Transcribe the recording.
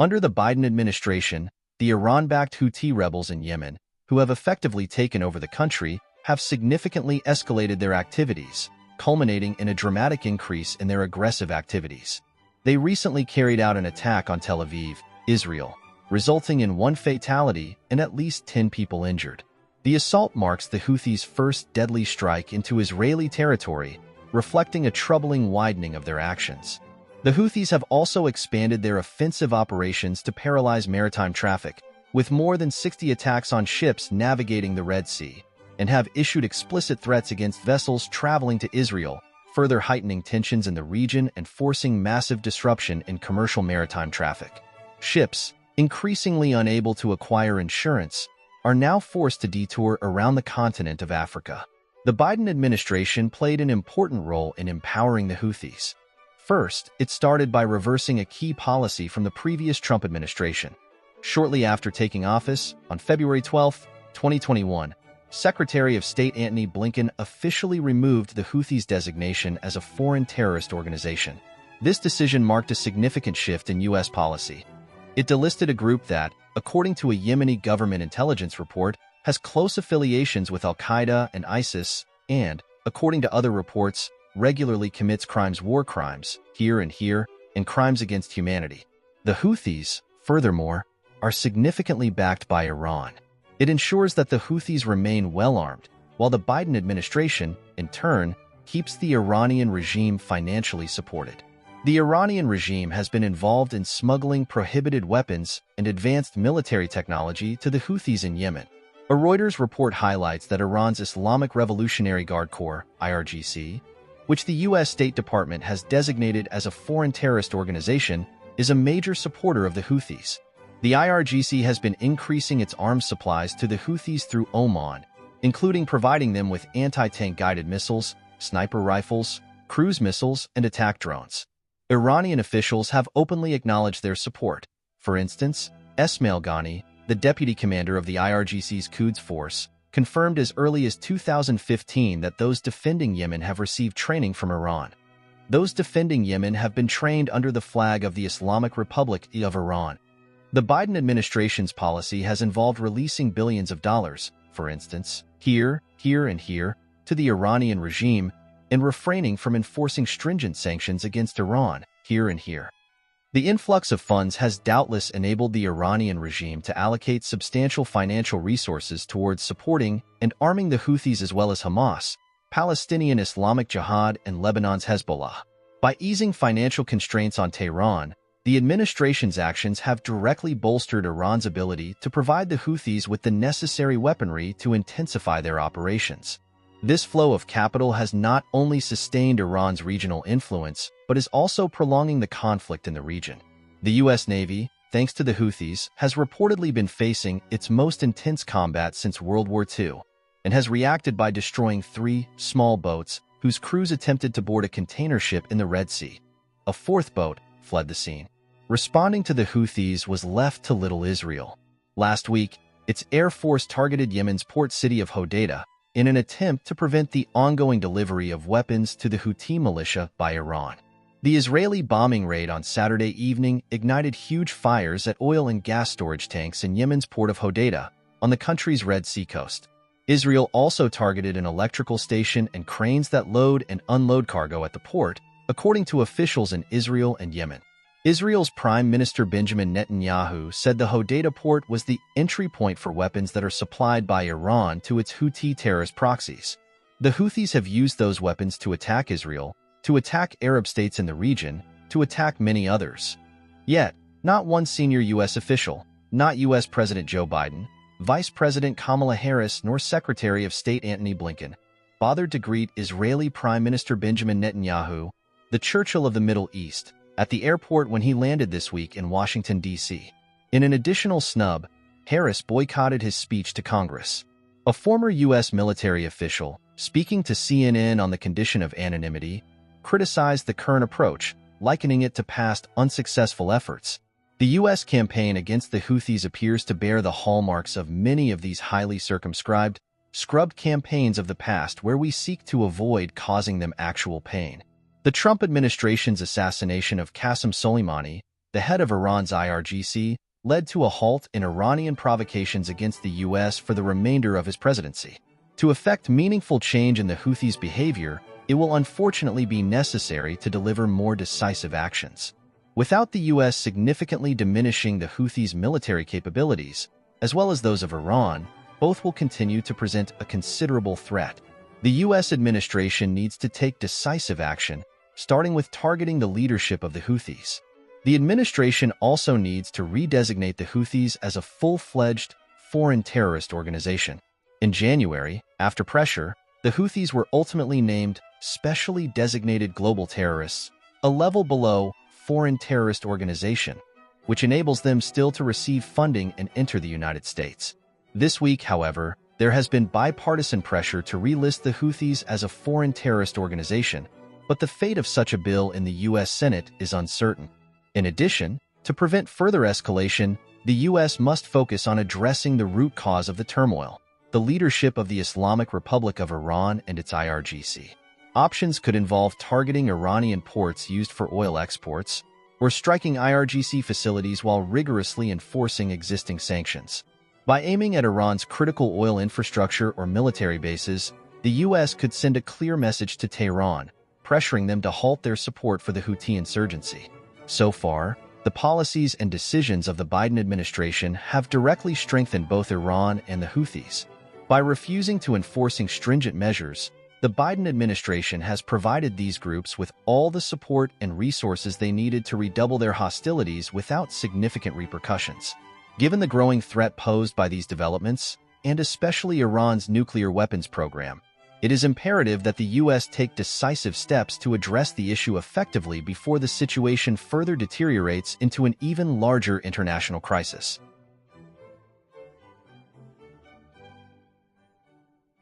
Under the Biden administration, the Iran-backed Houthi rebels in Yemen, who have effectively taken over the country, have significantly escalated their activities, culminating in a dramatic increase in their aggressive activities. They recently carried out an attack on Tel Aviv, Israel, resulting in 1 fatality and at least 10 people injured. The assault marks the Houthis' first deadly strike into Israeli territory, reflecting a troubling widening of their actions. The Houthis have also expanded their offensive operations to paralyze maritime traffic, with more than 60 attacks on ships navigating the Red Sea, and have issued explicit threats against vessels traveling to Israel, further heightening tensions in the region and forcing massive disruption in commercial maritime traffic. Ships, increasingly unable to acquire insurance, are now forced to detour around the continent of Africa. The Biden administration played an important role in empowering the Houthis. First, it started by reversing a key policy from the previous Trump administration. Shortly after taking office, on February 12, 2021, Secretary of State Antony Blinken officially removed the Houthis' designation as a foreign terrorist organization. This decision marked a significant shift in U.S. policy. It delisted a group that, according to a Yemeni government intelligence report, has close affiliations with al-Qaeda and ISIS and, according to other reports, regularly commits war crimes, here, and crimes against humanity. The Houthis, furthermore, are significantly backed by Iran. It ensures that the Houthis remain well-armed, while the Biden administration, in turn, keeps the Iranian regime financially supported. The Iranian regime has been involved in smuggling prohibited weapons and advanced military technology to the Houthis in Yemen. A Reuters report highlights that Iran's Islamic Revolutionary Guard Corps, IRGC, which the U.S. State Department has designated as a foreign terrorist organization, is a major supporter of the Houthis. The IRGC has been increasing its arms supplies to the Houthis through Oman, including providing them with anti-tank guided missiles, sniper rifles, cruise missiles, and attack drones. Iranian officials have openly acknowledged their support. For instance, Esmail Ghani, the deputy commander of the IRGC's Quds force, confirmed as early as 2015 that those defending Yemen have received training from Iran. Those defending Yemen have been trained under the flag of the Islamic Republic of Iran. The Biden administration's policy has involved releasing billions of dollars, for instance, here, to the Iranian regime, and refraining from enforcing stringent sanctions against Iran, here. The influx of funds has doubtless enabled the Iranian regime to allocate substantial financial resources towards supporting and arming the Houthis as well as Hamas, Palestinian Islamic Jihad, and Lebanon's Hezbollah. By easing financial constraints on Tehran, the administration's actions have directly bolstered Iran's ability to provide the Houthis with the necessary weaponry to intensify their operations. This flow of capital has not only sustained Iran's regional influence, but is also prolonging the conflict in the region. The U.S. Navy, thanks to the Houthis, has reportedly been facing its most intense combat since World War II, and has reacted by destroying 3 small boats whose crews attempted to board a container ship in the Red Sea. A 4th boat fled the scene. Responding to the Houthis was left to little Israel. Last week, its Air Force targeted Yemen's port city of Hodeidah in an attempt to prevent the ongoing delivery of weapons to the Houthi militia by Iran. The Israeli bombing raid on Saturday evening ignited huge fires at oil and gas storage tanks in Yemen's port of Hodeidah, on the country's Red Sea coast. Israel also targeted an electrical station and cranes that load and unload cargo at the port, according to officials in Israel and Yemen. Israel's Prime Minister Benjamin Netanyahu said the Hodeidah port was the entry point for weapons that are supplied by Iran to its Houthi terrorist proxies. The Houthis have used those weapons to attack Israel, to attack Arab states in the region, to attack many others. Yet, not one senior U.S. official, not U.S. President Joe Biden, Vice President Kamala Harris, nor Secretary of State Antony Blinken, bothered to greet Israeli Prime Minister Benjamin Netanyahu, the Churchill of the Middle East, at the airport when he landed this week in Washington, D.C. In an additional snub, Harris boycotted his speech to Congress. A former U.S. military official, speaking to CNN on the condition of anonymity, criticized the current approach, likening it to past unsuccessful efforts. The U.S. campaign against the Houthis appears to bear the hallmarks of many of these highly circumscribed, scrubbed campaigns of the past where we seek to avoid causing them actual pain. The Trump administration's assassination of Qasem Soleimani, the head of Iran's IRGC, led to a halt in Iranian provocations against the U.S. for the remainder of his presidency. To effect meaningful change in the Houthis' behavior, it will unfortunately be necessary to deliver more decisive actions. Without the U.S. significantly diminishing the Houthis' military capabilities, as well as those of Iran, both will continue to present a considerable threat. The U.S. administration needs to take decisive action, starting with targeting the leadership of the Houthis. The administration also needs to redesignate the Houthis as a full-fledged foreign terrorist organization. In January, after pressure, the Houthis were ultimately named Specially Designated Global Terrorists, a level below Foreign Terrorist Organization, which enables them still to receive funding and enter the United States. This week, however, there has been bipartisan pressure to relist the Houthis as a foreign terrorist organization, but the fate of such a bill in the U.S. Senate is uncertain. In addition, to prevent further escalation, the U.S. must focus on addressing the root cause of the turmoil, the leadership of the Islamic Republic of Iran and its IRGC. Options could involve targeting Iranian ports used for oil exports, or striking IRGC facilities while rigorously enforcing existing sanctions. By aiming at Iran's critical oil infrastructure or military bases, the U.S. could send a clear message to Tehran, pressuring them to halt their support for the Houthi insurgency. So far, the policies and decisions of the Biden administration have directly strengthened both Iran and the Houthis. By refusing to enforcing stringent measures, the Biden administration has provided these groups with all the support and resources they needed to redouble their hostilities without significant repercussions. Given the growing threat posed by these developments, and especially Iran's nuclear weapons program, it is imperative that the U.S. take decisive steps to address the issue effectively before the situation further deteriorates into an even larger international crisis.